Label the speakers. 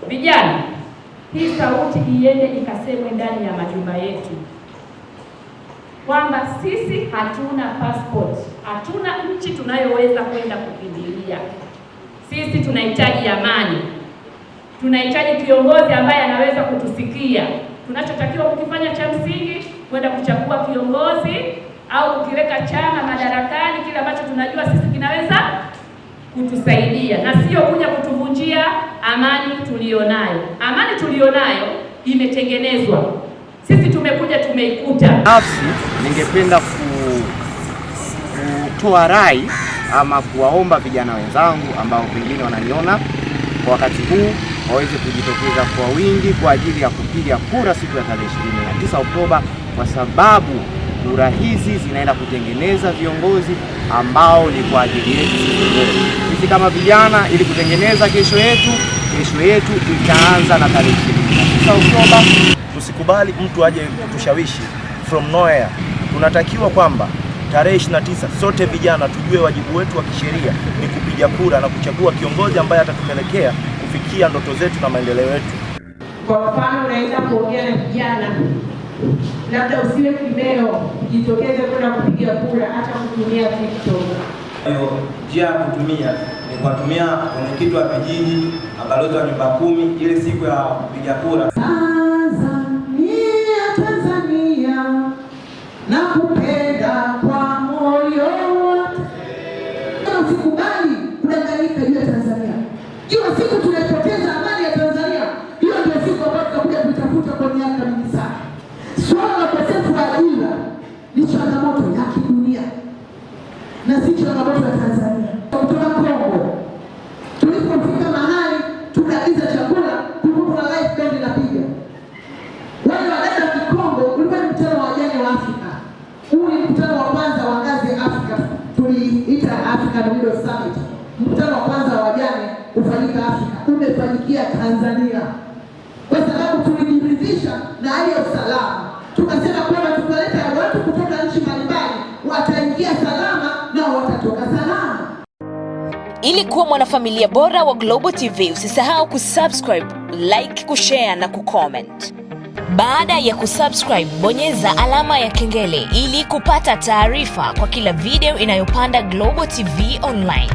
Speaker 1: Vijana, hii sauti iende ikasemwe ndani ya majumba yetu kwamba sisi hatuna passport, hatuna nchi tunayoweza kwenda kukimbilia. Sisi tunahitaji amani, tunahitaji kiongozi ambaye anaweza kutusikia. Tunachotakiwa kukifanya cha msingi kwenda kuchagua kiongozi au kukiweka chama madarakani kile ambacho tunajua sisi kinaweza kutusaidia, na sio kuja kutuvunjia amani tulionayo. Amani tulionayo imetengenezwa, sisi tumekuja tumeikuta.
Speaker 2: Nafsi ningependa kutoa rai ama kuwaomba vijana wenzangu ambao pengine wananiona kwa wakati huu waweze kujitokeza kwa wingi kwa ajili ya kupiga kura siku ya tarehe 29 Oktoba, kwa sababu kura hizi zinaenda kutengeneza viongozi ambao ni kwa ajili yetu sisi kama vijana, ili kutengeneza kesho yetu. Kesho yetu itaanza na tarehe 29 Oktoba.
Speaker 3: Tusikubali mtu aje kutushawishi from nowhere. Tunatakiwa kwamba tarehe 29 sote vijana tujue wajibu wetu wa kisheria ni kupiga kura na kuchagua kiongozi ambaye atatupelekea kufikia ndoto zetu na maendeleo yetu.
Speaker 4: Kwa mfano, unaweza kuongea na vijana, labda usiwe kimeo, jitokeze kwenda kupiga kura, hata kutumia TikTok.
Speaker 5: Hiyo njia ya kutumia ni kuwatumia mwenyekiti wa vijiji, mabalozi wa nyumba 10 ile siku ya kupiga kura.
Speaker 4: Tanzania nakupenda kwa moyo wote. Usikubali kudanganyika juu ya Tanzania. Kila siku tunapoteza amani ya Tanzania. Hiyo ndio siku ambayo tutakuja kutafuta kwa miaka mingi sana. Swala la ukosefu wa ajira ni changamoto ya kidunia na si changamoto ya Tanzania. Kutoka Kongo tulipofika mahali tukaagiza chakula, kulikuwa na life band inapiga. Wale wadada wa Kongo ulikuwa ni mkutano wa wajane wa Afrika. Huu ni mkutano wa kwanza wa ngazi ya Afrika. Tuliita African Widow Summit. Mkutano wa kwanza wa wajane ufanyika Afrika, umefanyikia Tanzania. Kwa sababu tulijiridhisha na hali ya usalama. Tukasema kwamba tukaleta watu kutoka nchi mbalimbali, wataingia salama na watatoka salama.
Speaker 6: Ili kuwa mwanafamilia bora wa Global TV, usisahau kusubscribe, like, kushare na kucomment. Baada ya kusubscribe, bonyeza alama ya kengele ili kupata taarifa kwa kila video inayopanda Global TV Online.